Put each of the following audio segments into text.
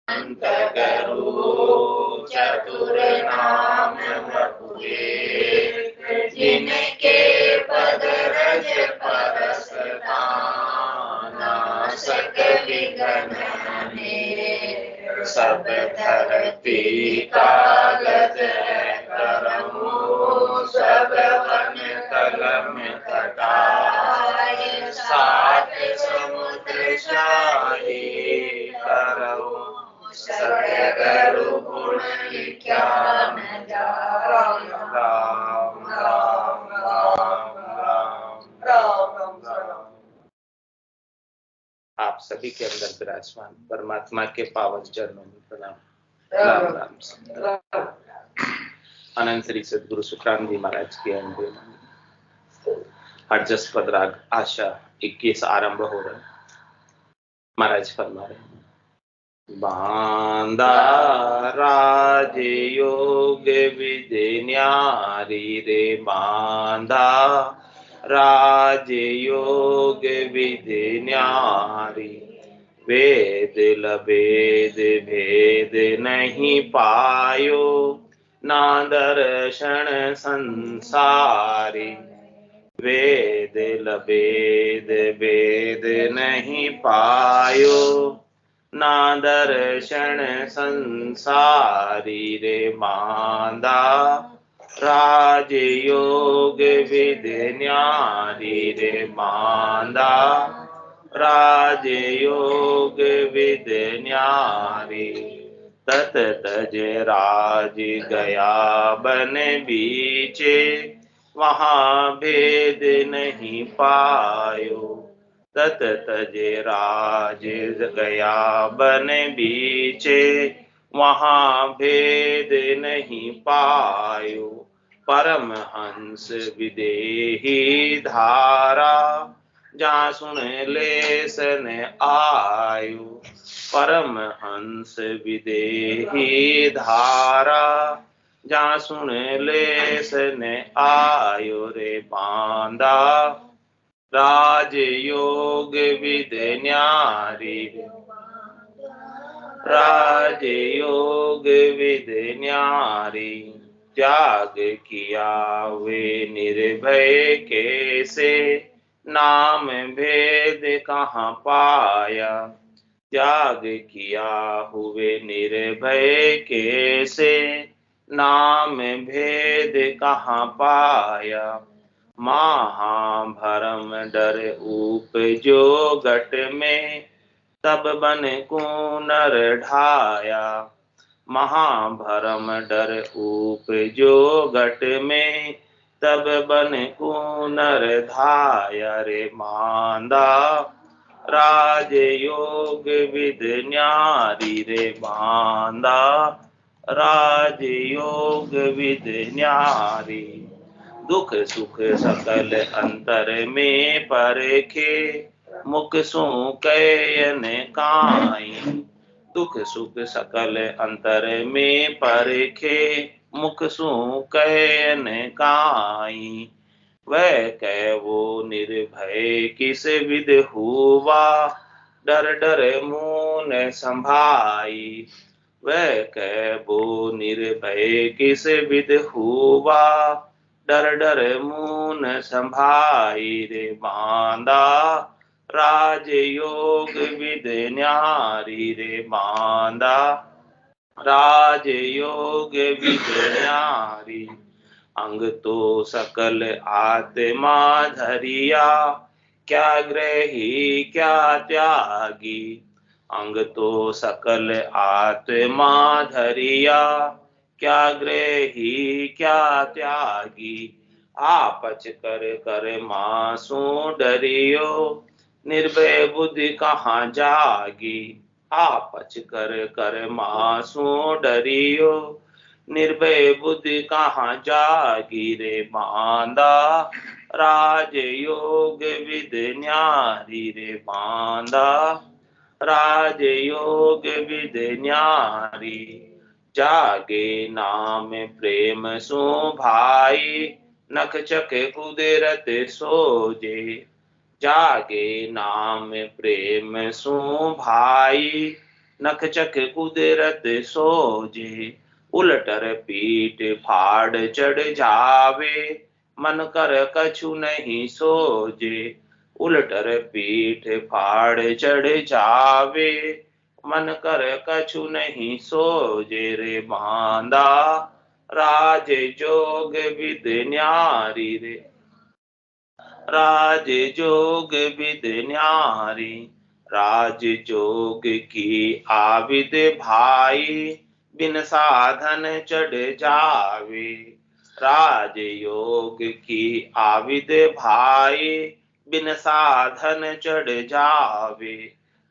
अंतगरु चतुर नाम वपुए, जिनके पद रज परस नाशक विघ्न हरे। सब धरती कागज करमु, सब वन तल में कटाए। सात समुद्र शाही करऊ, सतगरु गुण क्या न जाए। राम राम राम राम राम राम। आप सभी के अंदर विराजमान परमात्मा के पावन चरणों में प्रणाम। राम राम। अनंत श्री सद्गुरु सुखराम जी महाराज के अंदर हरजस पद राग आशा 21 आरंभ हो रहा है। महाराज फरमा रहे हैं, बांदा राज योग विधि न्यारी रे, बांदा राज योग विधि न्यारी। वेद लभेद भेद नहीं पायो, ना दर्शन संसारी। वेद लभेद भेद नहीं पायो, ना दर्शन संसारी रे। बांदा राज योग विधि न्यारी रे, बांदा राज योग विधि न्यारी। तत तज राज गया बन बीचे, वहाँ भेद नहीं पायो। तत तज राज गया बन बीचे, वहाँ भेद नहीं पायो। परम हंस विदेही धारा, जहाँ सुन लेसन आयो। परम हंस विदेही धारा, जहाँ सुन लेसन आयो रे। बांदा राज योग विधि न्यारी, राज योग विधि न्यारी। त्याग किया वे निर्भय कैसे, नाम भेद कहाँ पाया। त्याग किया हुए निर्भय कैसे, नाम भेद कहाँ पाया। महाभरम डर उपजो घट में, तब बन को नर ढाया। महाभरम डर उपजो घट में, तब बन को नर धाया रे। बांदा राज योग विधि न्यारी रे, बांदा राज योग विधि न्यारी। दुख सुख सकल अंतर में परखे, मुख सु कयन काई। दुख सुख सकल अंतर में परखे, मुख सु कयन काई। वह कह वो निर्भय किस विध हुआ, डर डर मुँह न संभाई। वह कह वो निर्भय किस विध हुआ, डर डर मुँह न संभाई रे। बांदा राज योग विधि न्यारी रे, बांदा राज योग विधि न्यारी। अंग तो सकल आत्मा धरिया, क्या ग्रही क्या त्यागी। अंग तो सकल आत्मा धरिया, क्या ग्रही क्या त्यागी। आपच कर कर मासू डरियो, निर्भय बुद्धि कहाँ जागी। आपच कर कर मासू डरियो, निर्भय बुद्धि कहाँ जागी रे। बांदा राज योग विधि न्यारी रे, बांदा राज योग विधि न्यारी। जागे नाम प्रेम सु भाई, नख चक कुदरत सोजे। जागे नाम प्रेम सु भाई, नख चक कुदरत सोजे, उलटर पीठ फाड़ चढ़ जावे, मन कर कछु नहीं सोजे, उलटर पीठ फाड़ चढ़ जावे, मन कर कछु नहीं सोजे रे बांदा, राज जोग विद न्यारी रे, राज जोग विद न्यारी, राज जोग की आविद भाई, बिन साधन चढ़ जावे, राज योग की आविद भाई, बिन साधन चढ़ जावे,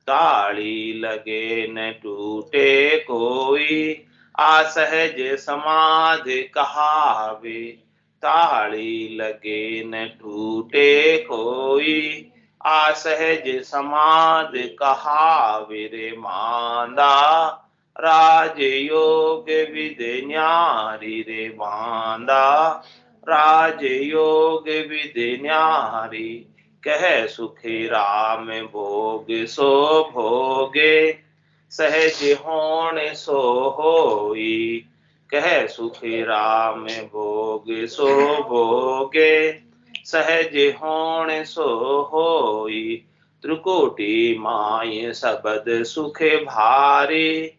ताली लगे न टूटे कोई, असहज समाधि कहावे, ताली लगे न टूटे कोई, असहज समाधि कहावे रे मांदा, राज योग विद न्यारी रे बांदा, राज योग विद न्यारी, कह सुखी राम भोग सो भोगे, सहज होण सो होई, कह सुखी राम भोग सो भोगे, सहज होण सो होई, त्रिकोटि माय सबद सुख भारी,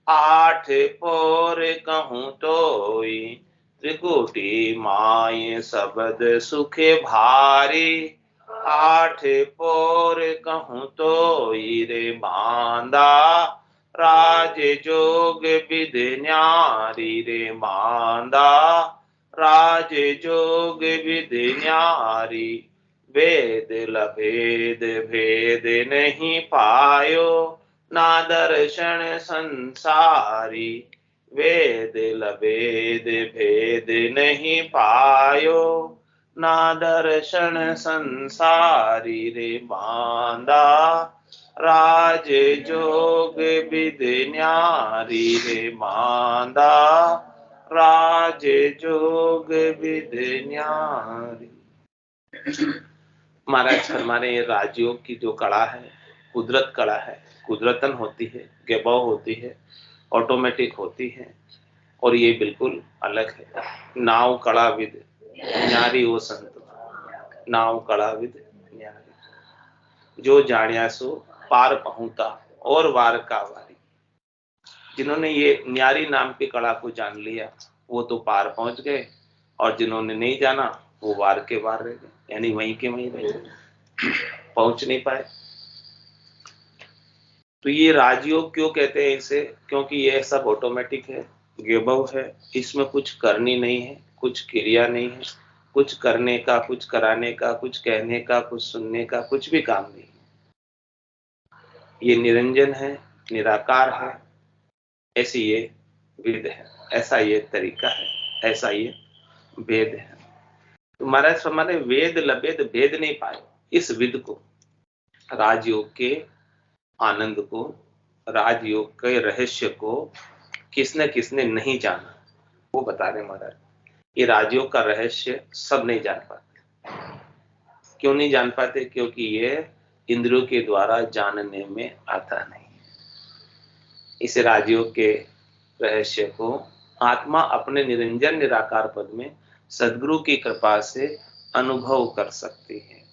आठ पोर कहूँ तोई, त्रिकोटि माय सबद सुख भारी, आठ पोर कहूँ तोई रे बांदा, राज जोग विद न्यारी रे बांदा, राज जोग विद न्यारी, वेद लभेद भेद नहीं पायो, ना दर्शन संसारी, वेद लभेद भेद नहीं पायो, ना दर्शन संसारी रे बांदा, राज जोग विद न्यारी रे बांदा, राज जोग विद न्यारी। महाराज फरमाने राजयोग की जो कला है, कुदरत कला है, कुदरतन होती है, गैबव होती है, ऑटोमेटिक होती है, और ये बिल्कुल अलग है। नाव कला विद न्यारी वो संत, नाव कला विद न्यारी, जो जाण्या सो पार पहुंचा और वार का वारी। जिन्होंने ये न्यारी नाम की कला को जान लिया वो तो पार पहुंच गए, और जिन्होंने नहीं जाना वो वार के वार रह गए, यानी वहीं के वहीं रह गए, पहुंच नहीं पाए। तो ये राजयोग क्यों कहते हैं इसे? क्योंकि ये सब ऑटोमेटिक है, गैबव है, इसमें कुछ करनी नहीं है, कुछ क्रिया नहीं है, कुछ करने का, कुछ कराने का, कुछ कहने का, कुछ सुनने का, कुछ भी काम नहीं है। ये निरंजन है, निराकार है, ऐसी ये वेद है, ऐसा ये तरीका है, ऐसा ये वेद है। तो महाराज हमारे वेद लभेद भेद नहीं पाए, इस विद को, राजयोग के आनंद को, राजयोग के रहस्य को किसने किसने नहीं जाना, वो बता रहे महाराज। ये राजयोग का रहस्य सब नहीं जान पाते। क्यों नहीं जान पाते? क्योंकि ये इंद्रियों के द्वारा जानने में आता नहीं। इस राजयोग के रहस्य को आत्मा अपने निरंजन निराकार पद में सद्गुरु की कृपा से अनुभव कर सकती है।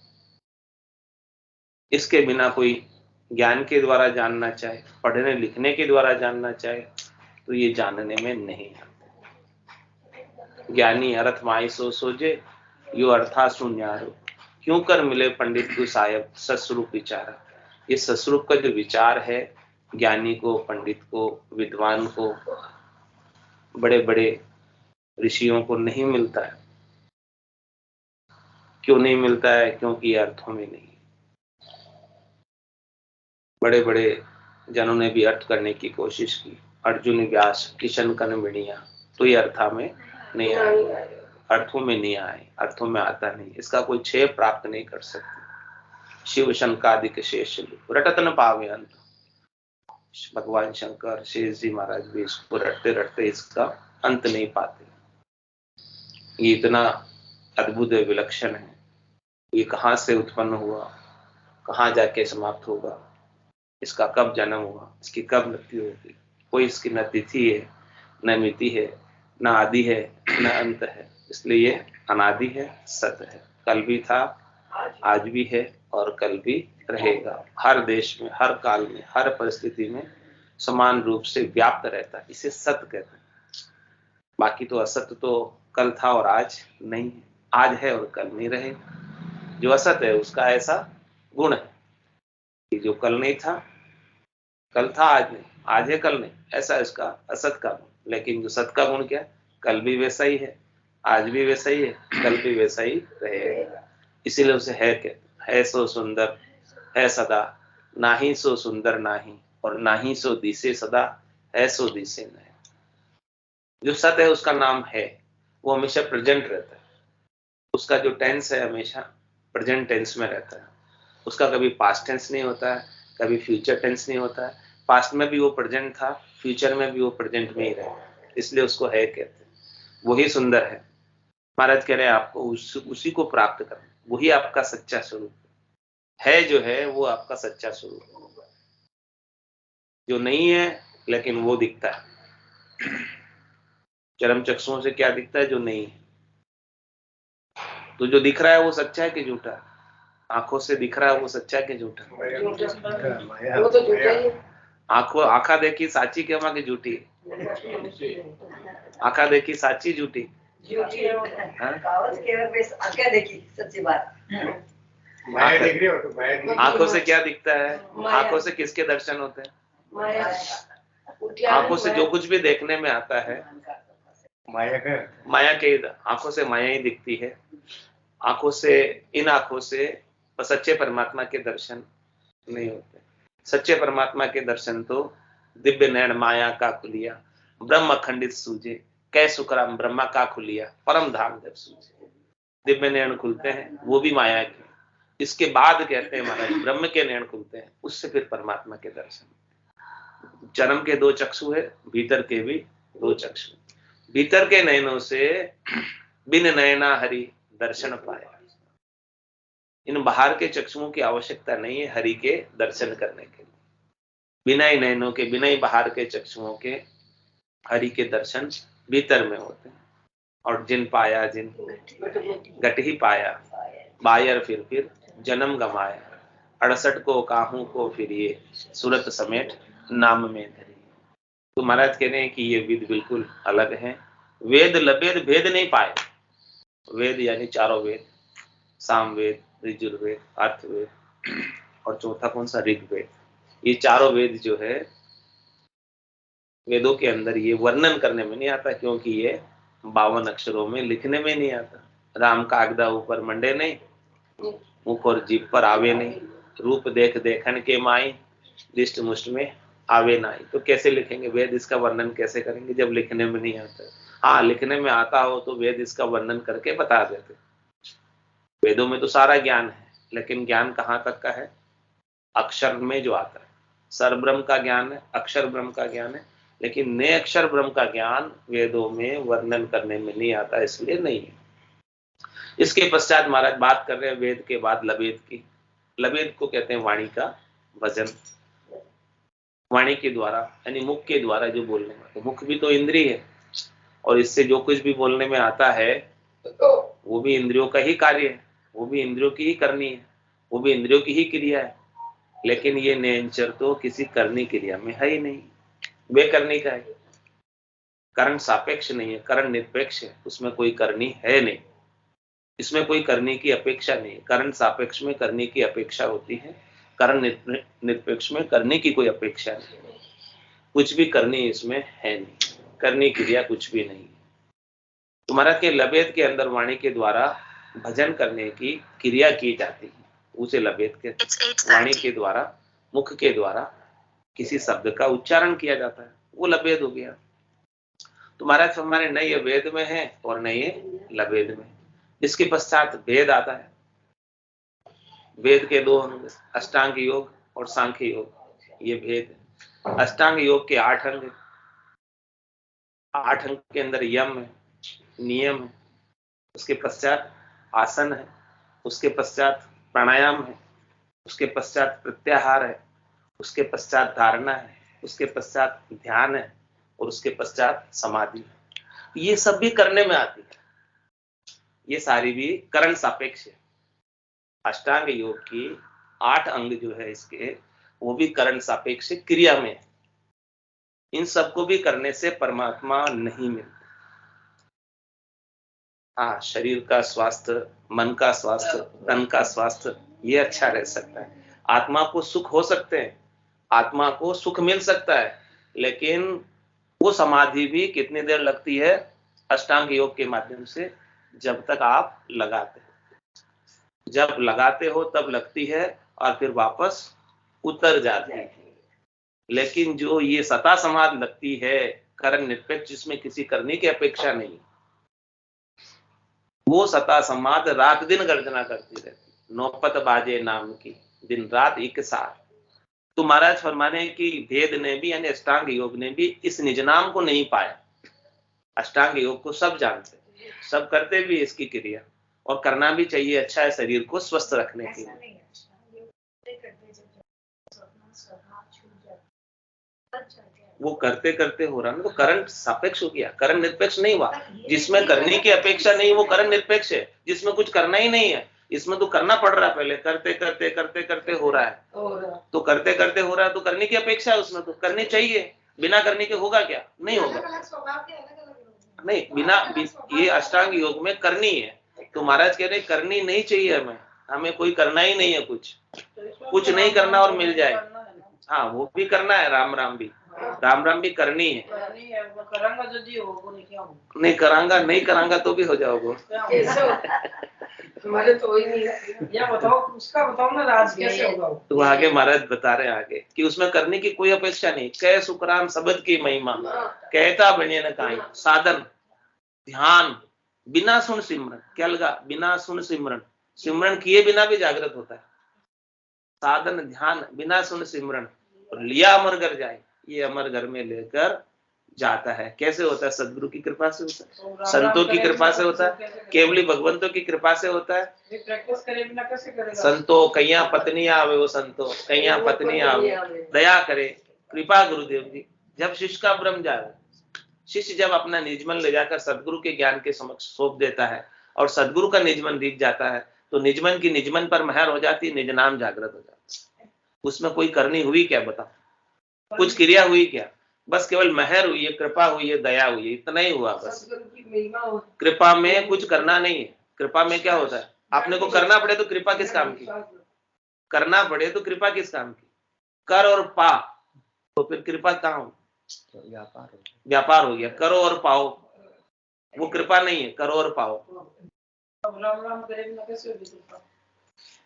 इसके बिना कोई ज्ञान के द्वारा जानना चाहे, पढ़ने लिखने के द्वारा जानना चाहे, तो ये जानने में नहीं आते। ज्ञानी अर्थ माई सो सोजे, यो अर्था सुन्यारो, क्यों कर मिले पंडित को साहेब सस्वरूप विचारा। ये सस्वरूप का जो विचार है, ज्ञानी को, पंडित को, विद्वान को, बड़े बड़े ऋषियों को नहीं मिलता है। क्यों नहीं मिलता है? क्योंकि अर्थों में नहीं। बड़े बड़े जनों ने भी अर्थ करने की कोशिश की, अर्जुन, व्यास, किशन, कनबिणिया, तो ये अर्थों में नहीं आए, अर्थों में नहीं आए, अर्थों में आता नहीं, इसका कोई क्षय प्राप्त नहीं कर सकते। शिव शंकादिक शेष रटत न पावे अंत। भगवान शंकर, शेष जी महाराज भी इसको रटते रटते इसका अंत नहीं पाते। ये इतना अद्भुत विलक्षण है, ये कहाँ से उत्पन्न हुआ, कहाँ जाके समाप्त होगा, इसका कब जन्म हुआ, इसकी कब मृत्यु होगी, कोई इसकी न तिथि है, न मिति है, न आदि है, न अंत है। इसलिए ये अनादि है, सत है। कल भी था, आज भी है और कल भी रहेगा। हर देश में, हर काल में, हर परिस्थिति में समान रूप से व्याप्त रहता है। इसे सत्य कहते हैं। बाकी तो असत्य तो कल था और आज नहीं है, आज है और कल नहीं रहेगा। जो असत्य है उसका ऐसा गुण है कि जो कल नहीं था, कल था आज नहीं, आज है कल नहीं, ऐसा इसका असत का गुण। लेकिन जो सत का गुण क्या है, कल भी वैसा ही है, आज भी वैसा ही है, कल भी वैसा ही रहेगा। इसीलिए उसे है कहते है सो सुंदर है सदा, नाही सो सुंदर नाही, और नाही सो दिसे सदा, है सो दिसे नहीं। जो सत है उसका नाम है, वो हमेशा प्रेजेंट रहता है। उसका जो टेंस है हमेशा प्रेजेंट टेंस में रहता है। उसका कभी पास्ट टेंस नहीं होता है, कभी फ्यूचर टेंस नहीं होता है। पास्ट में भी वो प्रेजेंट था, फ्यूचर में भी वो प्रेजेंट में ही रहेगा, इसलिए उसको है कहते हैं। वही सुंदर है। महाराज कह रहे हैं आपको उसी को प्राप्त करना, वही आपका सच्चा स्वरूप है। जो है वो आपका सच्चा स्वरूप होगा। जो नहीं है लेकिन वो दिखता है। चरम चक्षुओं से क्या दिखता है? जो नहीं है। तो जो दिख रहा है वो सच्चा है कि झूठा है? आंखों से दिख रहा है वो सच्चा है कि झूठा? वो तो झूठा ही है। आंखा देखी साची के की झूठी? आंखा देखी साची झूठी? आंखें देखी सच्ची बात। आंखों से क्या दिखता है? आंखों से किसके दर्शन होते हैं? आंखों से जो कुछ भी देखने में आता है माया के, आंखों से माया ही दिखती है। आंखों से, इन आंखों से सच्चे परमात्मा के दर्शन नहीं होते। सच्चे परमात्मा के दर्शन तो दिव्य नयन माया का खुलिया, ब्रह्म अखंडित सूझे, कै सुखराम ब्रह्मा का खुलिया, परम धाम जब सूझे। दिव्य नयन खुलते हैं, वो भी माया के। इसके बाद कहते हैं महाराज ब्रह्म के नयन खुलते हैं, उससे फिर परमात्मा के दर्शन। चरम के दो चक्षु है, भीतर के भी दो चक्षु। भीतर के नयनों से बिन नयना हरि दर्शन पाया। इन बाहर के चक्षुओं की आवश्यकता नहीं है हरि के दर्शन करने के लिए। बिना ही नयनों के, बिना ही बाहर के चक्षुओं के हरि के दर्शन भीतर में होते हैं। और जिन पाया जिन गट ही पाया, बायर फिर जन्म गमाया, 68 को काहू को फिर ये सूरत समेट नाम में धरी। तो महाराज कह रहे हैं कि ये वेद बिल्कुल अलग है। वेद लभेद भेद नहीं पाए। वेद यानी चारों वेद, सामवेद, ऋजुर्वेद, अर्थवेद और चौथा कौन सा? ऋग्वेद। ये चारों वेद जो है, वेदों के अंदर ये वर्णन करने में नहीं आता, क्योंकि ये 52 अक्षरों में लिखने में नहीं आता। राम कागदा ऊपर मंडे नहीं, मुख और जीभ पर आवे नहीं, रूप देख देखन के माई, दिष्ट मुष्ट में आवे नाई। तो कैसे लिखेंगे वेद? इसका वर्णन कैसे करेंगे जब लिखने में नहीं आता? हाँ, लिखने में आता हो तो वेद इसका वर्णन करके बता देते। वेदों में तो सारा ज्ञान है, लेकिन ज्ञान कहाँ तक का है? अक्षर में जो आता है। सर्वब्रह्म का ज्ञान है, अक्षर ब्रह्म का ज्ञान है, लेकिन ने अक्षर ब्रह्म का ज्ञान वेदों में वर्णन करने में नहीं आता, इसलिए नहीं है। इसके पश्चात महाराज बात कर रहे हैं वेद के बाद लवेद की। लवेद को कहते हैं वाणी का भजन। वाणी के द्वारा यानी मुख के द्वारा जो बोलने में, तो मुख भी तो इंद्रिय है, और इससे जो कुछ भी बोलने में आता है वो भी इंद्रियों का ही कार्य है, वो भी इंद्रियों की ही करनी है, वो भी इंद्रियों की ही क्रिया है। लेकिन ये नेचर तो किसी करनी क्रिया में है ही नहीं, वे करनी का है। करण सापेक्ष नहीं है, करण निरपेक्ष है, उसमें कोई करनी है नहीं, इसमें कोई करने की अपेक्षा नहीं। करण सापेक्ष में करने की अपेक्षा होती है, करण निरपेक्ष में करने की कोई अपेक्षा नहीं। कुछ भी करनी इसमें है नहीं, करनी क्रिया कुछ भी नहीं। तुम्हारा के लबेद के अंदर वाणी के द्वारा भजन करने की क्रिया की जाती है, उसे लबेद के। वाणी के द्वारा, मुख के द्वारा किसी शब्द का उच्चारण किया जाता है, वो लबेद हो गया। तुम्हारा हमारे न ये वेद में है और न ये लबेद में। इसके पश्चात वेद आता है। वेद के दो अंग, अष्टांग योग और सांख्य योग, ये भेद है। अष्टांग योग के 8 अंग, 8 अंग के अंदर यम है, नियम है, उसके पश्चात आसन है, उसके पश्चात प्राणायाम है, उसके पश्चात प्रत्याहार है, उसके पश्चात धारणा है, उसके पश्चात ध्यान है और उसके पश्चात समाधि। ये सब भी करने में आती है। ये सारी भी करण सापेक्ष है। अष्टांग योग की 8 अंग जो है इसके, वो भी करण सापेक्ष क्रिया में है। इन सबको भी करने से परमात्मा नहीं मिलता। हाँ, शरीर का स्वास्थ्य, मन का स्वास्थ्य, तन का स्वास्थ्य, ये अच्छा रह सकता है। आत्मा को सुख हो सकते हैं, आत्मा को सुख मिल सकता है, लेकिन वो समाधि भी कितनी देर लगती है? अष्टांग योग के माध्यम से, जब तक आप लगाते हो। जब लगाते हो तब लगती है और फिर वापस उतर जाती है। लेकिन जो ये सता समाधि लगती है, करण निरपेक्ष, जिसमें किसी करने की अपेक्षा नहीं, वो सता समाधि रात दिन गर्जना करती रहती। नौपत बाजे नाम की, दिन रात एक साथ। तो महाराज फरमाने कि भेद ने भी, यानी अष्टांग योग ने भी इस निज नाम को नहीं पाया। अष्टांग योग को सब जानते, सब करते भी इसकी क्रिया, और करना भी चाहिए। अच्छा है शरीर को स्वस्थ रखने के लिए। वो करते करते हो रहा ना, तो करण सापेक्ष हो गया, करण निरपेक्ष नहीं हुआ। जिसमें करने की अपेक्षा नहीं, वो करण निरपेक्ष है। जिसमें कुछ करना ही नहीं है, इसमें तो करना पड़ रहा है। पहले करते करते करते करते हो रहा है, तो करते करते हो रहा है, तो करने की अपेक्षा है उसमें, तो करनी चाहिए। बिना करने के होगा क्या? नहीं होगा। नहीं, बिना, ये अष्टांग योग में करनी है। तो महाराज कह रहे करनी नहीं चाहिए हमें, हमें कोई करना ही नहीं है, कुछ नहीं करना और मिल जाए। हाँ, वो भी करना है, राम राम भी, राम राम भी करनी है। नहीं करांगा, नहीं करांगा तो भी हो जाओगे। हमारे तो ही नहीं। या बताओ, उसका बताओ ना, राज कैसे होगा? तो आगे महाराज बता रहे आगे कि उसमें करने की कोई अपेक्षा नहीं। कह सुखराम शब्द की महिमा, कहता बने न काई। साधन ध्यान, बिना सुन सिमरन। क्या लगा? बिना सुन सिमरन। सिमरन किए बिना भी जागृत होता है। साधन ध्यान, बिना सुन सिमरन, और लिया अमर घर जाए। ये अमर घर में लेकर जाता है। कैसे होता है? सदगुरु की कृपा से होता है, संतों की कृपा से होता है, केवली भगवंतों की कृपा से होता है। प्रैक्टिस करे बिना कैसे करेगा? संतो कैया पत्नी आवे, वो संतो कैया पत्नी आवे, दया करे कृपा गुरुदेव जी। जब शिष्य का ब्रह्म जाए, शिष्य जब अपना निजमन ले जाकर सदगुरु के ज्ञान के समक्ष सौंप देता है, और सदगुरु का निजमन दिख जाता है, तो निजमन की निजमन पर महर हो जाती है, निज नाम जागृत हो जाता है। उसमें कोई करनी हुई क्या? बताओ, कुछ क्रिया हुई क्या? बस केवल महर हुई है, कृपा हुई है, दया हुई है, इतना ही हुआ बस। कृपा में कुछ करना नहीं है। कृपा में क्या होता है? आपने को करना पड़े तो कृपा किस काम की? करना पड़े तो कृपा किस काम की? कर और पा, तो फिर कृपा कहाँ हो? व्यापार हो गया। करो और पाओ, वो कृपा नहीं है। करो और पाओ।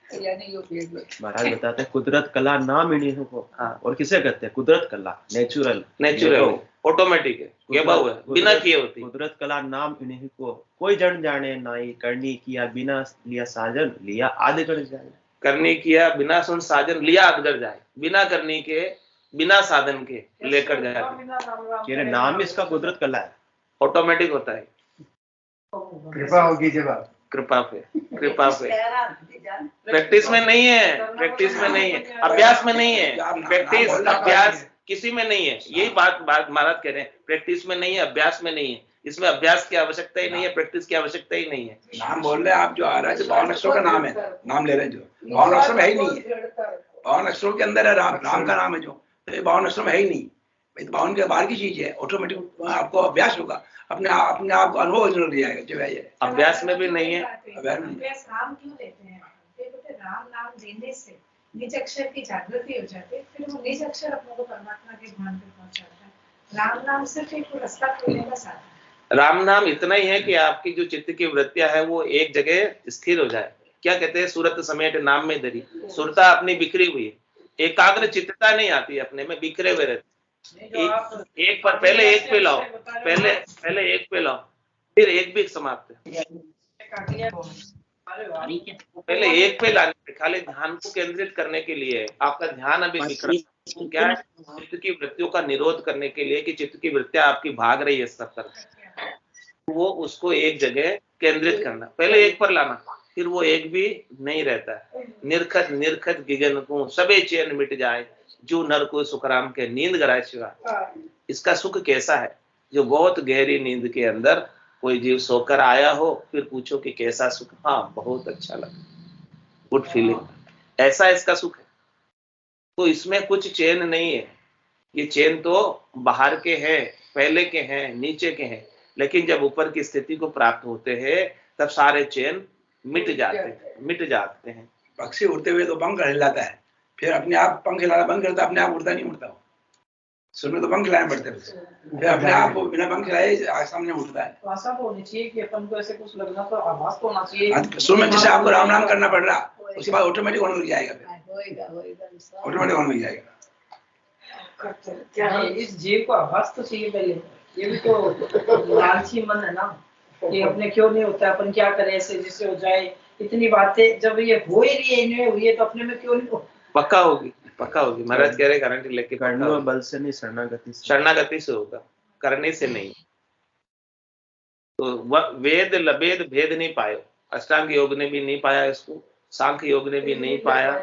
महाराज बताते हैं कुदरत कला नाम इन्हीं को। हाँ, और किसे कहते हैं? कुदरत कला, नेचुरल, ऑटोमेटिक है, बिना किए होती। कुदरत कला नाम इन्हीं को, कोई जन जाने नाई। करनी किया बिना लिया साजन, लिया आदगढ़ जाए। करनी किया बिना सुन साजन, लिया आदगढ़ जाए। बिना करने के, बिना साधन के लेकर जाए। नाम इसका कुदरत कला है, ऑटोमेटिक होता है। कृपा होगी जब आप, कृपा पे, कृपा पे। प्रैक्टिस में नहीं है, प्रैक्टिस में नहीं है, अभ्यास में नहीं है। प्रैक्टिस अभ्यास किसी में नहीं है। यही बात महाराज कह रहे हैं, प्रैक्टिस में नहीं है, अभ्यास में नहीं है। इसमें अभ्यास की आवश्यकता ही नहीं है, प्रैक्टिस की आवश्यकता ही नहीं है। नाम बोल रहे हैं आप, जो आ रहा है 52 अक्षरों का नाम है, नाम ले रहे हैं, जो 52 अक्षर में है ही नहीं है। 52 अक्षरों के अंदर है राम का नाम है, जो 52 अक्षरों में है ही नहीं। 52 के बाहर की चीज है, ऑटोमेटिक आपको अभ्यास होगा, अपने आप को अनुभव जरूर दिया है। जो है ये अभ्यास में भी नहीं है। अभ्यास नाम क्यों लेते हैं? राम नाम देने से निज अक्षर की जागृति हो जाती है, फिर वो निज अक्षर अपने को परमात्मा के ध्यान पे पहुंचाता है। राम नाम सिर्फ एक रास्ता खोलने का साधन। राम नाम इतना ही है कि आपकी जो चित्त की वृत्तियां है वो एक जगह स्थिर हो जाए। क्या कहते हैं? सूरत समेट नाम में धरी। सुरता अपनी बिखरी हुई है, एकाग्र चित्तता नहीं आती, अपने में बिखरे हुए रहते। एक पर पहले एक पे लाओ, पहले एक पे लाओ, फिर एक भी समाप्त है। पहले एक पे लाने, खाली ध्यान को केंद्रित करने के लिए। आपका ध्यान अभी बिखरा क्या है? चित्त की वृत्तियों का निरोध करने के लिए, कि चित्त की वृत्तियां आपकी भाग रही है सब तरफ, वो उसको एक जगह केंद्रित करना। पहले एक पर लाना, फिर वो एक भी नहीं रहता है। निर्खत निर्खत गिगन को सबे चैन मिट जाए, जो नर को सुखराम के नींद गराए शिवा। इसका सुख कैसा है? जो बहुत गहरी नींद के अंदर कोई जीव सोकर आया हो, फिर पूछो कि कैसा सुख? हाँ, बहुत अच्छा लगा, गुड फीलिंग, ऐसा इसका सुख है। तो इसमें कुछ चैन नहीं है। ये चैन तो बाहर के हैं, पहले के हैं, नीचे के हैं, लेकिन जब ऊपर की स्थिति को प्राप्त होते हैं तब सारे चैन मिट जाते हैं। पक्षी उड़ते हुए तो पंख हिलाता है, फिर अपने आप पंख हिलाना बंद करता है, अपने आप उड़ता नहीं उड़ता वो। शुरू में तो पंख हिलाने पड़ते हैं, फिर अपने आप वो बिना पंख हिलाए सामने उड़ता है। तो ऐसा तो होनी चाहिए कि अपन को ऐसे कुछ लगना तो आवाज तो होना चाहिए। शुरू में जैसे आपको राम राम करना पड़ रहा, उसके बाद ऑटोमेटिक होने लग जाएगा, फिर होएगा ऑटोमेटिक होने लग जाएगा। क्या है, इस जीव को आवाज तो चाहिए पहले। ये भी तो लालची मन है ना, कि अपने क्यों नहीं होता, अपन क्या करें ऐसे जिससे हो जाए। इतनी बातें जब ये हो ही रही है, इनमें हुई है, तो अपने में क्यों नहीं हो? पक्का होगी, पक्का होगी। महाराज कह रहे गारंटी लेके करने में बल से नहीं, शरणागति से। शरणागति से होगा, करने से नहीं। तो वेद लबेद भेद नहीं पाए, अष्टांग योग ने भी नहीं पाया इसको, सांख्य योग ने भी नहीं पाया,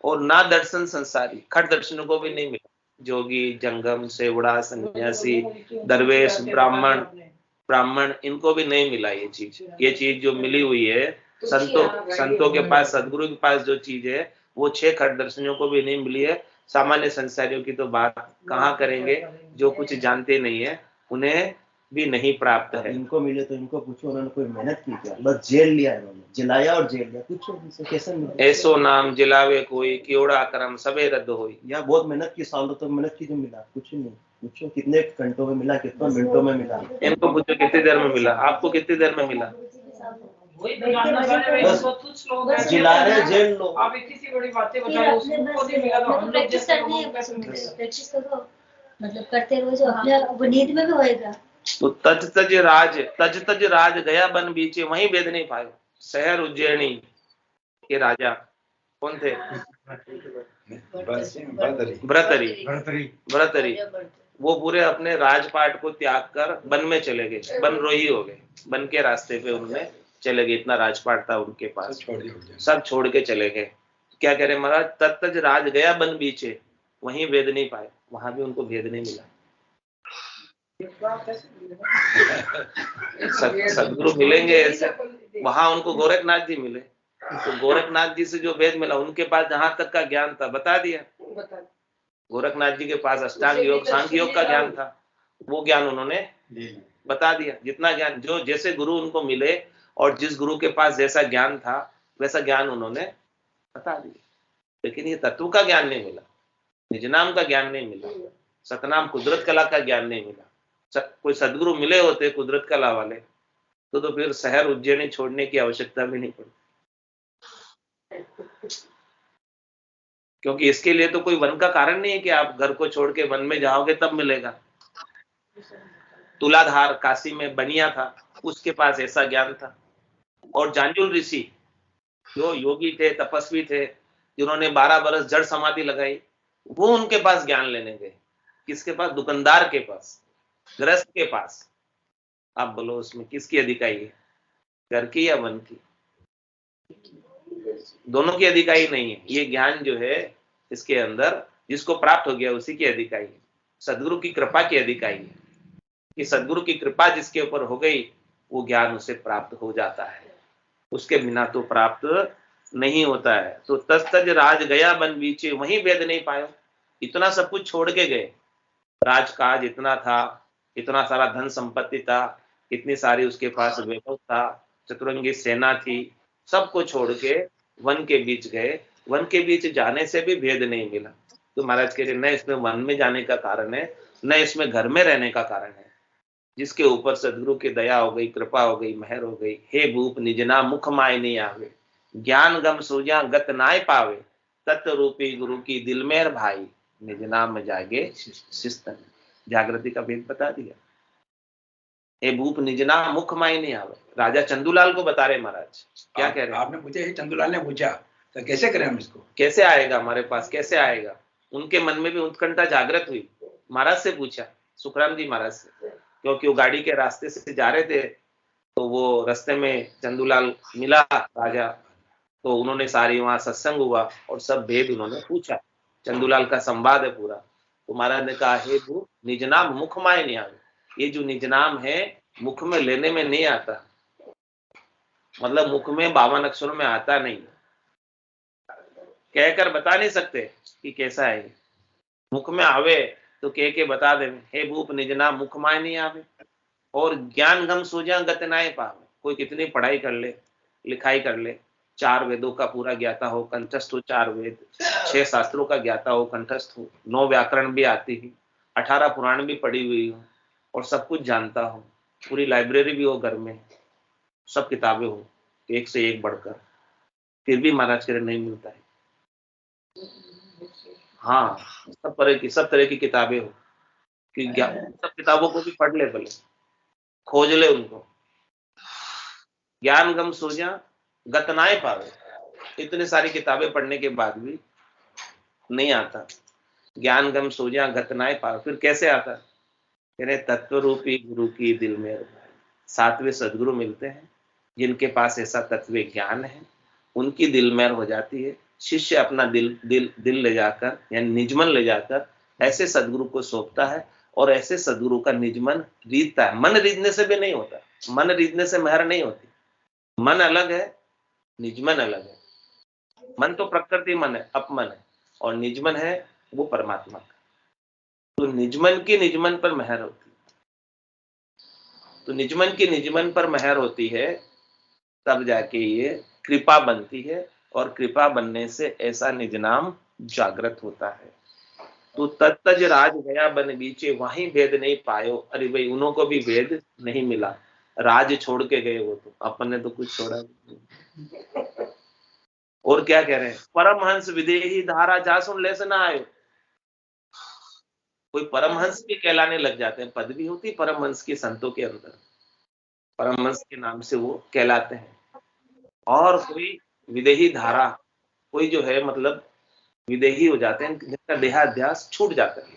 और ना दर्शन संसारी खट दर्शनों को भी नहीं मिला। जोगी, जंगम, सेवड़ा, सन्यासी, दरवेश, ब्राह्मण, इनको भी नहीं मिला ये चीज। ये चीज जो मिली हुई है संतों के पास, सदगुरु के पास जो चीज है, वो 6 खट दर्शनों को भी नहीं मिली है। सामान्य संसारियों की तो बात कहाँ करेंगे, जो कुछ जानते नहीं है उन्हें भी नहीं प्राप्त है। इनको मिले तो इनको पूछो, उन्होंने कोई मेहनत की क्या? बस जेल लिया इन्होंने, जिलाया और जेल लिया, पूछो इनसे कैसे मिले। ऐसो नाम जिलावे कोई, कियोड़ा करम सबे रद्द होई। या बहुत मेहनत की, सालों तक मेहनत की, जो मिला कुछ नहीं। पूछो कितने घंटों में मिला, कितने मिनटों में मिला। इनको पूछो कितनी देर में मिला, आपको कितनी देर में मिला? जिला रहे जेल लोग। आप इतनी सी बड़ी बातें बता रहे हो, उसको नहीं मिला तो हम लोग जैसे लोगों को कैसे मिलेगा? प्रैक्टिस करो, मतलब करते रहो, जो अपने नींद में भी होएगा। तो तज तज राज गया बन बीचे, वहीं वेद नहीं पाए। शहर उज्जैनी के राजा कौन थे? भरतरी। वो पूरे अपने राजपाट को त्याग कर वन में चले गए, बनरोही हो गए, वन के रास्ते पे उन्होंने चले गए। इतना राजपाट था उनके पास, सब छोड़ के चले गए। क्या कह रहे महाराज? तज राज गया बन बीचे, वहीं वेद नहीं पाए, वहां भी उनको भेद नहीं मिला। सदगुरु मिलेंगे ऐसे, वहां उनको गोरखनाथ जी मिले, तो गोरखनाथ जी से जो वेद मिला, उनके पास जहां तक का ज्ञान था बता दिया। गोरखनाथ जी के पास अष्टांग योग, सांख्य योग का ज्ञान था, वो ज्ञान उन्होंने बता दिया। जितना ज्ञान, जो जैसे गुरु उनको मिले और जिस गुरु के पास जैसा ज्ञान था वैसा ज्ञान उन्होंने बता दिया। लेकिन ये तत्व का ज्ञान नहीं मिला, निज नाम का ज्ञान नहीं मिला, सतनाम कुदरत कला का ज्ञान नहीं मिला। कोई सदगुरु मिले होते कुदरत कला वाले, तो फिर शहर उज्जैनी छोड़ने की आवश्यकता भी नहीं पड़ती, क्योंकि इसके लिए तो कोई वन का कारण नहीं है कि आप घर को छोड़ के वन में जाओगे तब मिलेगा। तुलाधार काशी में बनिया था, उसके पास ऐसा ज्ञान था। और जांजुल ऋषि जो योगी थे, तपस्वी थे, जिन्होंने 12 बरस जड़ समाधि लगाई, वो उनके पास ज्ञान लेने गए। किसके पास? दुकानदार के पास, गृहस्थ के पास। आप बोलो उसमें किसकी अधिकाई है, घर की या वन की? दोनों की अधिकाई नहीं है। ये ज्ञान जो है इसके अंदर जिसको प्राप्त हो गया उसी की अधिकाई है, सदगुरु की कृपा की अधिकाई है। कि सदगुरु की कृपा जिसके ऊपर हो गई वो ज्ञान उसे प्राप्त हो जाता है, उसके बिना तो प्राप्त नहीं होता है। तो तज राज गया बन बीचे, वहीं वेद नहीं पायो। इतना सब कुछ छोड़ के गए, राजकाज इतना था, इतना सारा धन संपत्ति था, इतनी सारी उसके पास वैभव था, चतुरंगी सेना थी, सबको छोड़ के वन के बीच गए। वन के बीच जाने से भी भेद नहीं मिला। तो महाराज कह रहे न इसमें वन में जाने का कारण है, न इसमें घर में रहने का कारण है। जिसके ऊपर सदगुरु की दया हो गई, कृपा हो गई, मेहर हो गई, हे भूप निजना मुख माय नहीं आवे, ज्ञान गम सूझा गत नाय पावे, तत्व रूपी गुरु की दिल मेर भाई, निज नाम में जागे शिस्तन। जागृति का भेद बता दिया। हे भूप निजना मुख माय नहीं आवे, राजा चंदूलाल को बता रहे महाराज। क्या कह रहे हैं? आपने पूछा, ये चंदूलाल ने पूछा, तो कैसे करें हम इसको? कैसे आएगा हमारे पास, कैसे आएगा? उनके मन में भी उत्कंठा जागृत हुई। महाराज से पूछा, सुखराम जी महाराज से, क्योंकि वो गाड़ी के रास्ते से जा रहे थे, तो वो रास्ते में चंदूलाल मिला राजा, तो उन्होंने सारी वहां सत्संग हुआ और सब भेद उन्होंने पूछा। चंदूलाल का संवाद है पूरा। तो महाराज ने कहा हे भूप निज नाम मुख माय नहीं आवे, ये जो निज नाम है मुख में लेने में नहीं आता, मतलब मुख में 52 अक्षरों में आता नहीं, कहकर बता नहीं सकते कि कैसा है। मुख में आवे तो कह के बता दे, हे भूप निज नाम मुख माय नहीं आवे। और ज्ञान गम सूझा गत नाय पावे, कोई कितनी पढ़ाई कर ले, लिखाई कर ले, 4 वेदों का पूरा ज्ञाता हो, कंठस्थ हो 4 वेद, 6 शास्त्रों का ज्ञाता हो, कंठस्थ हो, 9 व्याकरण भी आती ही, 18 पुराण भी पढ़ी हुई हो और सब कुछ जानता हो, पूरी लाइब्रेरी भी हो घर में, सब किताबें हो एक से एक बढ़कर, फिर भी महाराज कह रहे नहीं मिलता है। हाँ, सब तरह की किताबें हो कि सब किताबों को भी पढ़ ले, भले खोज ले उनको, ज्ञान गम सूझा गत नाय पावे, इतनी सारी किताबें पढ़ने के बाद भी नहीं आता। ज्ञान गम सूझा गत नाय पावे, फिर कैसे आता? कह रहे तत्व रूपी गुरु की दिल में, 7वें सदगुरु मिलते हैं जिनके पास ऐसा तत्व ज्ञान है, उनकी दिल में हो जाती है। शिष्य अपना दिल ले जाकर यानी निजमन ले जाकर ऐसे सदगुरु को सौंपता है और ऐसे सदगुरु का निजमन रीदता है। मन रीदने से भी नहीं होता, मन रीदने से मेहर नहीं होती। मन अलग है, निजमन अलग है। मन तो प्रकृति मन है, अपमन है, और निजमन है वो परमात्मा का। तो निजमन की निजमन पर मेहर होती है, तो निजमन की निजमन पर मेहर होती है, तब जाके ये कृपा बनती है, और कृपा बनने से ऐसा निज नाम जागृत होता है। तो तत्तज राज गया बन बीचे, वहीं भेद नहीं पायो। अरे भाई उन्हों को भी भेद नहीं मिला, राज छोड़ के गए वो, तो अपन ने तो कुछ छोड़ा नहीं। और क्या कह रहे हैं, परमहंस विदेही धारा जा सुन ले से ना आयो। कोई परमहंस भी कहलाने लग जाते हैं, पदवी होती परमहंस की संतों के अंदर, परमहंस के नाम से वो कहलाते हैं। और कोई विदेही धारा, कोई जो है मतलब विदेही हो जाते हैं जिनका देहाध्यास छूट जाता है,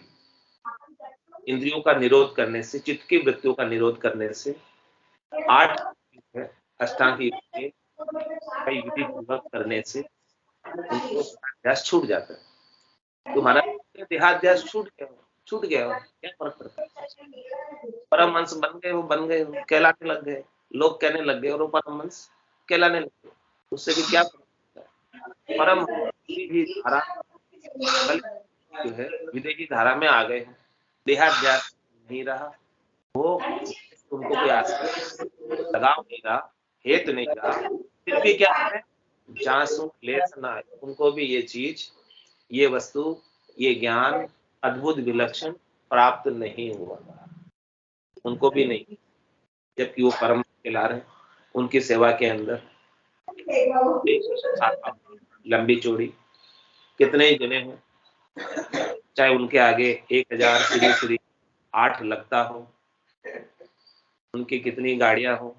इंद्रियों का निरोध करने से, चित्त की वृत्तियों का निरोध करने से, 8 अष्टांग योग के कई विधि पूर्वक करने से उनको देहाध्यास छूट जाता है। तुम्हारा देहाध्यास छूट गया हो, क्या फर्क पड़ता है? परमहंस बन गए हो, कहलाने लग गए, लोग कहने लग गए और वो परमहंस कहलाने लग गए, उससे भी क्या फर्क पड़ता है? परमहंस की धारा जो है विदेही धारा में आ गए हैं, देहाध्यास नहीं रहा, वो उनको कोई आश्रय लगाव नहीं रहा, हेत नहीं रहा, फिर भी क्या है, जासु लेस ना, उनको भी ये चीज, ये वस्तु, ये ज्ञान अद्भुत विलक्षण प्राप्त नहीं हुआ, उनको भी नहीं, जबकि वो परम कहला रहे। उनकी सेवा के अंदर लंबी चौड़ी कितने ही जने हो, चाहे उनके आगे 1000 सीढ़ी 8 लगता हो, उनकी कितनी गाड़ियां हो,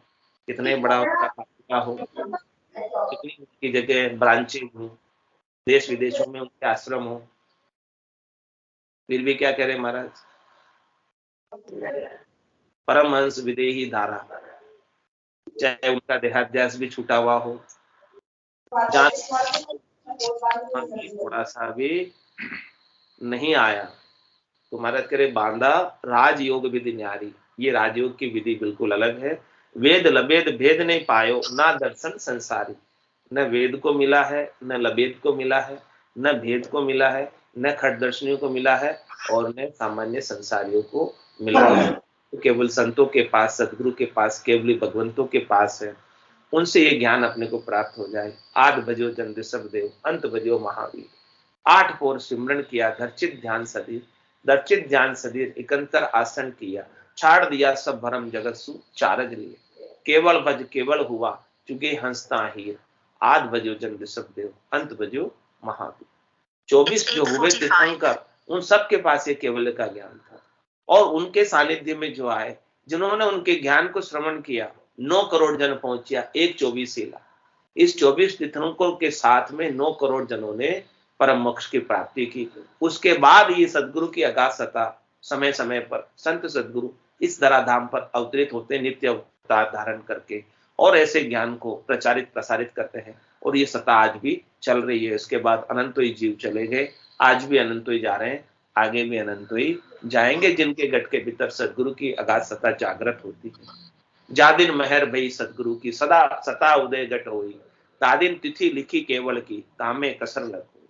कितने बड़ा उनका खाका हो, कितनी उनकी जगह ब्रांचें हो, देश विदेशों में उनके आश्रम हो, फिर भी क्या कह रहे महाराज, परमहंस विदेही धारा, चाहे उनका देहाध्यास भी छूटा हुआ हो, थोड़ा सा भी नहीं आया, तो महाराज कह रहे बांधा राजयोग विधि न्यारी, ये राजयोग की विधि बिल्कुल अलग है। वेद लबेद भेद नहीं पायो, ना दर्शन संसारी, न वेद को मिला है, न लबेद को मिला है, न भेद को मिला है, न खटदर्शनियों को मिला है, और न सामान्य संसारियों को मिला है। तो केवल संतों के पास, सदगुरु के पास, केवल भगवंतों के पास है, उनसे ये ज्ञान अपने को प्राप्त हो जाए। आद भजो जन ऋषभ देव, अंत भजो महावीर, 8 पोर सिमरन किया, दर्चित ध्यान सदीर, दर्चित ध्यान सदीर इकंतर आसन किया, छाड़ दिया सब भरम जगत सु चारज लिए, केवल भज केवल हुआ चुके हंसता हीर, आद भजो जन ऋषभ देव, अंत भजो महावीर। 24 जो हुए तीर्थंकर, उन सब के पास ये केवल का ज्ञान था, और उनके सानिध्य में जो आए, जिन्होंने उनके ज्ञान को श्रवण किया, 9 करोड़ जन पहुंचिया, एक 24 ला। इस 24 तीर्थंकरों के साथ में 9 करोड़ जनों ने परम मोक्ष की प्राप्ति की। उसके बाद ये सदगुरु की अगाध सत्ता, समय समय पर संत सदगुरु इस धराधाम पर अवतरित होते, नित्य अवतार धारण करके, और ऐसे ज्ञान को प्रचारित प्रसारित करते हैं, और ये सत्ता आज भी चल रही है। इसके बाद अनंत ही जीव चले गए, आज भी अनंतोई जा रहे हैं, आगे भी अनंतोई जाएंगे, जिनके गट के भीतर सदगुरु की अगाध सत्ता जागृत होती है। जादिन महर भई सदगुरु की सदा सता उदय गट होई, तादिन तिथि लिखी केवल की तामे कसर लग होई।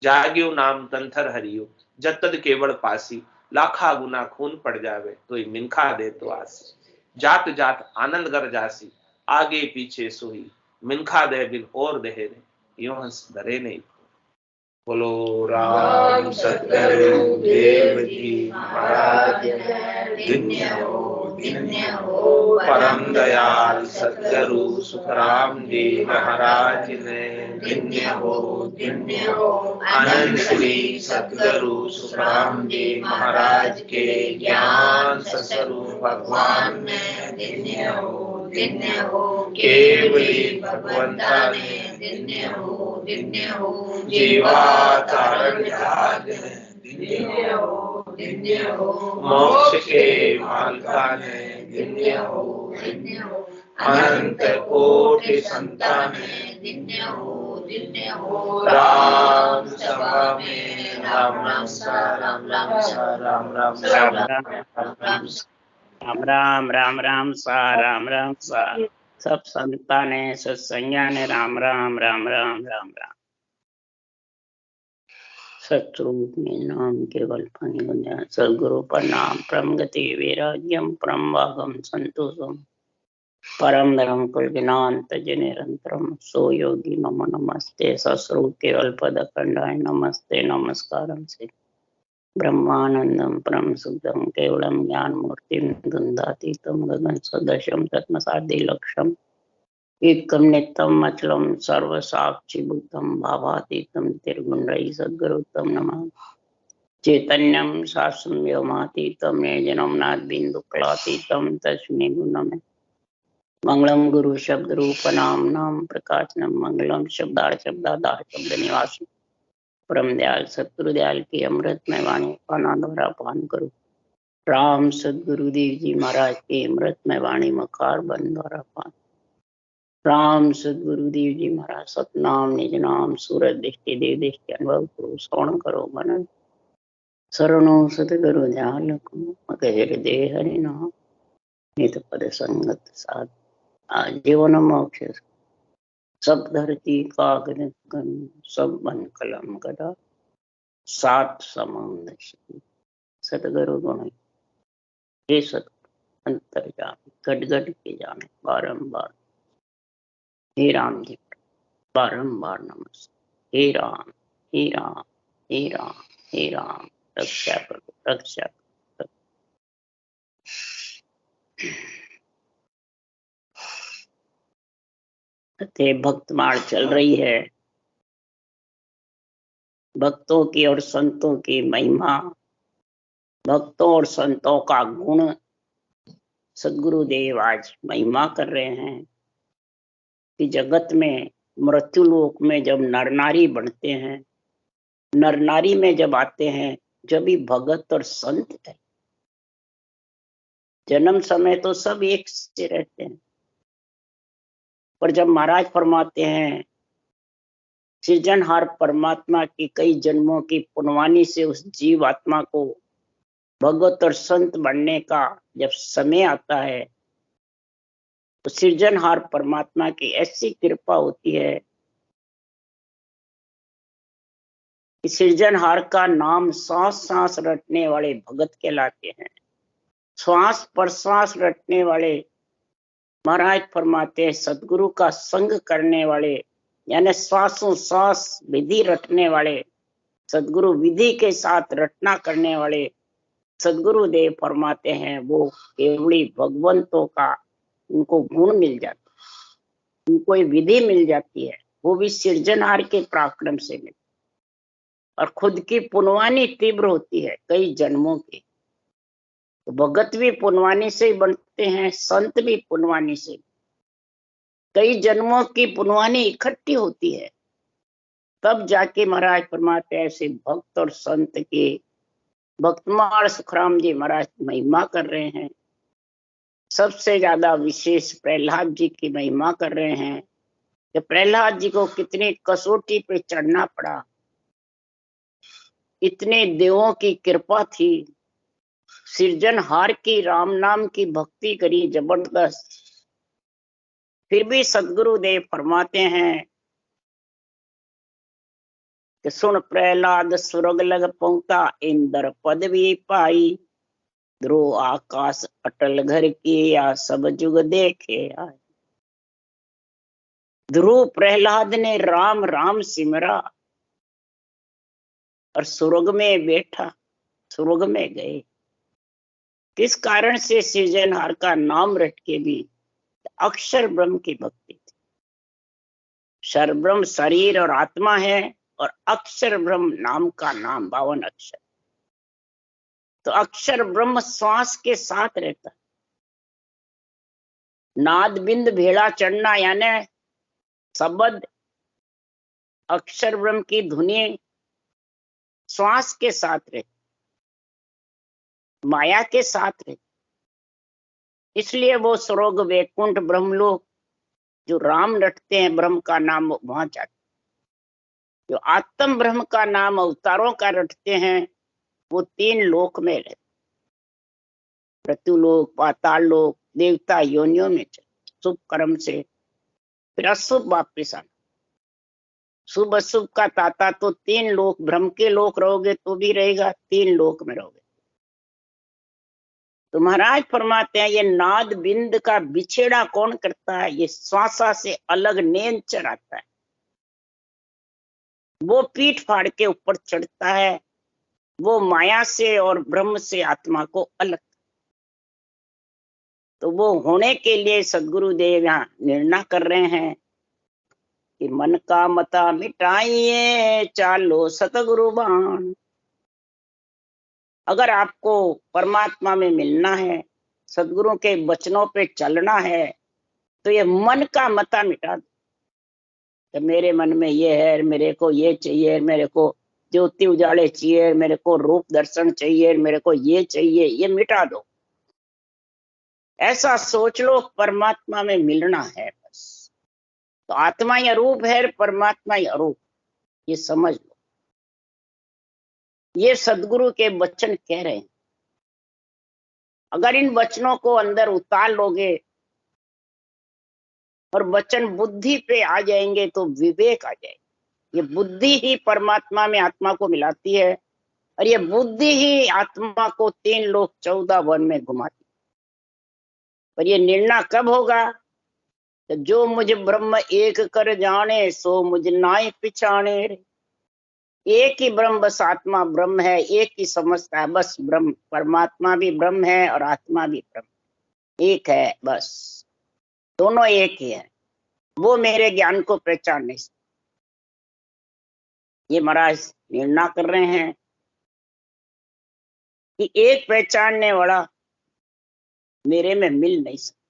जाग्यो नाम तंथर हरियो जत तद केवल पासी, लाखा गुना खून पड़ जावे तो मिनखा दे तो आसी। जात जात आनंद गर जासी, आगे पीछे सोई, मिनखा दे बिन और देहरे, यो हंस धरे नहीं। बोलो राम सतगुरु देव जी महाराज धन्य हो, परम दयाल सतगुरु सुखराम जी महाराज ने धन्य हो। अनंत श्री सतगुरु सुखराम जी महाराज के ज्ञान स्वरूप भगवान ने धन्य हो। केवली भगवंता ने धन्य हो। जीवातारण धन्य हो। मोक्ष के मालका ने धन्य हो। अनंत कोटि संतान धन्य हो। राम सभा में राम राम सा राम राम सा राम राम सा राम राम राम सा राम राम सा सब संताने सत्संज्ञा ने राम राम राम राम राम राम। सतरूप में नाम केवल फणी सदगुरु प्रणाम परम गति वैराग्यम परम भागम संतोषम परम धर्म कुल ज्ञान तज निरंतरम सो योगी नमो नमस्ते। सस्वरूप केवल पद खंडाय नमस्ते नमस्कारम से ब्रह्मानंदम परम शुद्धम केवलम ज्ञान मूर्तिम द्वंद्वातीतम गगन सदृशम तत्मसादि लक्ष्यम एकम नित्यम अचलम सर्व साक्षी बुद्धम भावातीतम त्रिगुणरहि सद्गुरुतम नमः। चैतन्यम शास्त्रम व्योमातीतम निर्जनम नाद बिंदु कलातीतम तस्मै गुणमे मंगलम गुरु शब्द रूप नाम नाम प्रकाशनम मंगलम शब्दार्थ शब्दाधार शब्द निवासी परम दयाल सतगुरु दयाल की अमृतमय वाणी पाना द्वारा पान करो। राम सदगुरुदेव जी महाराज की अमृतमय वाणी मकार बन द्वारा पान। राम सदगुरुदेव जी महाराज सतनाम निज नाम सूरत दृष्टि देव दृष्टि अनुभव करो श्रवण करो मनन शरणो सतगुरु ध्यान मगर दे हरि नाम नित पद संगत साध जीवन मोक्ष सब धरती कागज सब बन कलम गदा सात समुद्र सतगुरु गुण हे सत अंतर जान गट गट के जाने बारंबार हे राम जी बारंबार नमस्ते। हे राम हे राम हे राम हे राम रक्षा करो रक्षा करो। भक्तमाल चल रही है। भक्तों की और संतों की महिमा, भक्तों और संतों का गुण सद्गुरुदेव आज महिमा कर रहे हैं कि जगत में मृत्युलोक में जब नर नारी बनते हैं, नर नारी में जब आते हैं, जब भी भगत और संत है। जन्म समय तो सब एक से रहते हैं, पर जब महाराज फरमाते हैं सृजनहार परमात्मा की कई जन्मों की पुण्यवानी से उस जीव आत्मा को भगत और संत बनने का जब समय आता है, तो सृजनहार परमात्मा की ऐसी कृपा होती है कि सृजनहार का नाम सांस सांस रटने वाले भगत कहलाते हैं। श्वास प्रश्वास रटने वाले महाराज फरमाते हैं सदगुरु का संग करने वाले, यानी श्वासों श्वास विधि रटने वाले, सदगुरु विधि के साथ रटना करने वाले सदगुरु देव फरमाते हैं वो केवली भगवंतों का उनको गुण मिल जाता है, उनको विधि मिल जाती है, वो भी सृजनहार के पराक्रम से मिलती और खुद की पुण्यवानी तीव्र होती है कई जन्मों की। तो भगत भी पुण्यवानी से ही बनते हैं, संत भी पुण्यवानी से, कई जन्मों की पुण्यवानी इकट्ठी होती है, तब जाके महाराज फरमाते हैं ऐसे भक्त और संत के भक्तमाल सुखराम जी महाराज महिमा कर रहे हैं। सबसे ज्यादा विशेष प्रहलाद जी की महिमा कर रहे हैं कि प्रहलाद जी को कितनी कसौटी पे चढ़ना पड़ा। इतने देवों की कृपा थी, सृजनहार की राम नाम की भक्ति करी जबरदस्त, फिर भी सदगुरुदेव फरमाते हैं कि सुन प्रहलाद सुरग लग पहुंचा, इंद्र पदवी पाई, ध्रुव आकाश अटल घर किया, सब जुग देखे आए। ध्रुव प्रहलाद ने राम राम सिमरा और स्वर्ग में बैठा, स्वर्ग में गए। किस कारण से? सृजनहार का नाम रट के भी अक्षर ब्रह्म की भक्ति थी। शर ब्रह्म शरीर और आत्मा है, और अक्षर ब्रह्म नाम का नाम 52 अक्षर। तो अक्षर ब्रह्म श्वास के साथ रहता है। नाद बिंद भेड़ा चढ़ना यानी शब्द अक्षर ब्रह्म की धुनी श्वास के साथ रहती, माया के साथ रहती। इसलिए वो स्वर्ग वैकुंठ ब्रह्मलोक जो राम रटते हैं, ब्रह्म का नाम वहां जाते। जो आत्म ब्रह्म का नाम अवतारों का रटते हैं, वो 3 लोक में रहते, पृथ्वीलोक, पाताल लोक, देवता योनियों में चले शुभ कर्म से, फिर अशुभ वापिस आना। शुभ अशुभ का ताता तो 3 लोक, ब्रह्म के लोक रहोगे तो भी रहेगा, 3 लोक में रहोगे। तो महाराज फरमाते हैं ये नाद बिंद का बिछेड़ा कौन करता है? ये श्वासा से अलग नेन चढ़ाता है, वो पीठ फाड़ के ऊपर चढ़ता है, वो माया से और ब्रह्म से आत्मा को अलग। तो वो होने के लिए सदगुरुदेव यहाँ निर्णय कर रहे हैं कि मन का मता मिटाइए, चालो सतगुरु बाण। अगर आपको परमात्मा में मिलना है, सदगुरु के वचनों पे चलना है, तो ये मन का मता मिटा दो। तो मेरे मन में ये है, मेरे को ये चाहिए, मेरे को ज्योति उजाले चाहिए, मेरे को रूप दर्शन चाहिए, मेरे को ये चाहिए, ये मिटा दो। ऐसा सोच लो परमात्मा में मिलना है बस। तो आत्मा या रूप है, परमात्मा या रूप, ये समझ लो। ये सदगुरु के वचन कह रहे हैं। अगर इन वचनों को अंदर उतार लोगे और वचन बुद्धि पे आ जाएंगे तो विवेक आ जाएगा। ये बुद्धि ही परमात्मा में आत्मा को मिलाती है, और ये बुद्धि ही आत्मा को 3 लोक 14 वन में घुमाती है। पर ये निर्णय कब होगा? तो जो मुझ ब्रह्म एक कर जाने, सो मुझ नाई पिछाने रे। एक ही ब्रह्म, बस आत्मा ब्रह्म है, एक ही समझता है बस ब्रह्म। परमात्मा भी ब्रह्म है और आत्मा भी ब्रह्म, एक है बस, दोनों एक ही है। वो मेरे ज्ञान को पहचान नहीं सकते। ये महाराज निर्णय कर रहे हैं कि एक पहचानने वाला मेरे में मिल नहीं सकता।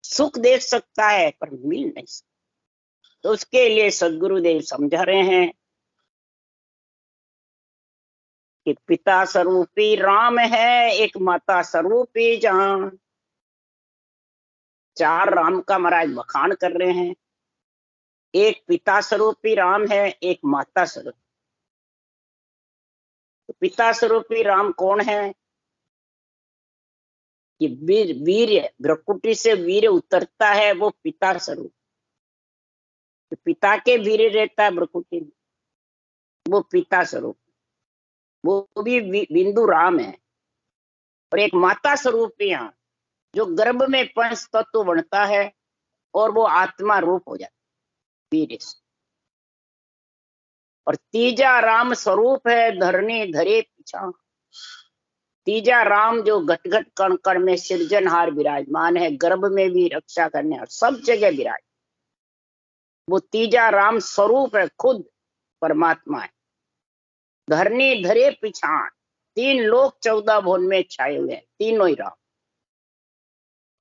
सुख देख सकता है पर मिल नहीं सकता। तो उसके लिए सदगुरुदेव समझा रहे हैं कि पिता स्वरूपी राम है, एक माता स्वरूपी जान। 4 राम का महाराज बखान कर रहे हैं। एक पिता स्वरूपी राम है, एक माता स्वरूप। तो पिता स्वरूपी राम कौन है? ये वीर्य, भ्रकुटी से वीर्य उतरता है, वो पिता स्वरूप। तो पिता के वीर्य रहता है भ्रकुटी में, वो पिता स्वरूप। वो भी बिंदु राम है। और एक माता स्वरूप यहाँ जो गर्भ में पंच तत्व बनता है, और वो आत्मा रूप हो जाता है वीर्य से। और तीजा राम स्वरूप है, धरनी धरे पीछा। तीजा राम जो घट घट कण कण में सृजनहार विराजमान है, गर्भ में भी रक्षा करने और सब जगह विराज। वो तीजा राम स्वरूप है, खुद परमात्मा है। धरनी धरे पिछाण, 3 लोक 14 भुवन में छाए हुए हैं, तीनों ही राम।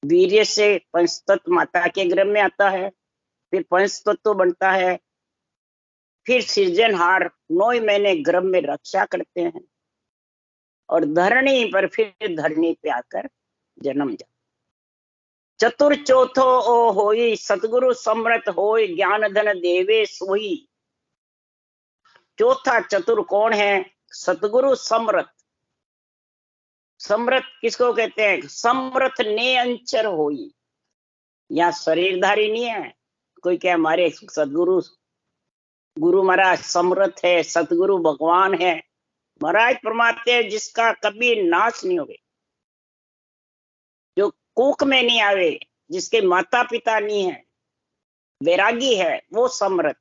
वीर्य से पंचतत्व माता के गर्भ में आता है, फिर पंचतत्व बनता है, फिर सृजनहार 9 महीने गर्भ में रक्षा करते हैं, और धरणी पर फिर धरणी पे आकर जन्म जा। चतुर चौथो ओ होई, सतगुरु समृत होई, ज्ञान धन देवे सोई। चौथा चतुर कौन है? सतगुरु समरथ। समरथ किसको कहते हैं? समरथ ने अंचर होई। यहाँ शरीरधारी नहीं है कोई क्या हमारे सतगुरु गुरु महाराज समरथ है, सतगुरु भगवान है। महाराज परमात्मा है जिसका कभी नाश नहीं होवे, जो कुख में नहीं आवे, जिसके माता पिता नहीं है, वैरागी है, वो समरथ।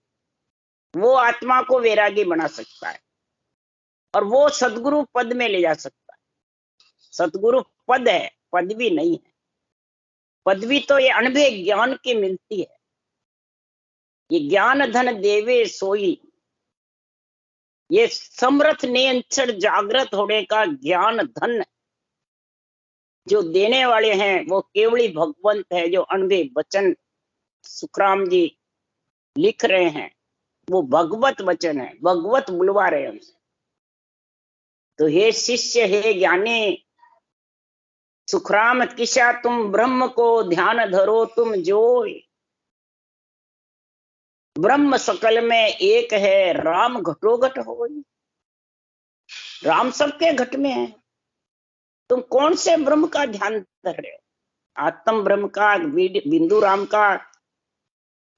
वो आत्मा को वैरागी बना सकता है और वो सतगुरु पद में ले जा सकता है। सतगुरु पद है, पदवी नहीं है। पदवी तो ये अनुभव ज्ञान की मिलती है। ये ज्ञान धन देवे सोई, ये समरथ नियंत्रण जागृत होने का ज्ञान धन जो देने वाले हैं वो केवली भगवंत है। जो अनुभव वचन सुखराम जी लिख रहे हैं वो भगवत वचन है, भगवत बुलवा रहे हैं हमसे। तो हे शिष्य, हे ज्ञानी, सुखराम किशा तुम ब्रह्म को ध्यान धरो तुम जोय। ब्रह्म सकल में एक है, राम घटो घट होई। राम सबके घट में है। तुम कौन से ब्रह्म का ध्यान कर रहे हो? आत्म ब्रह्म का, बिंदु राम का,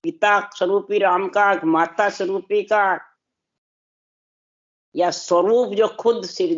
पिता स्वरूपी राम का, माता स्वरूपी का, या स्वरूप जो खुद सिर्जन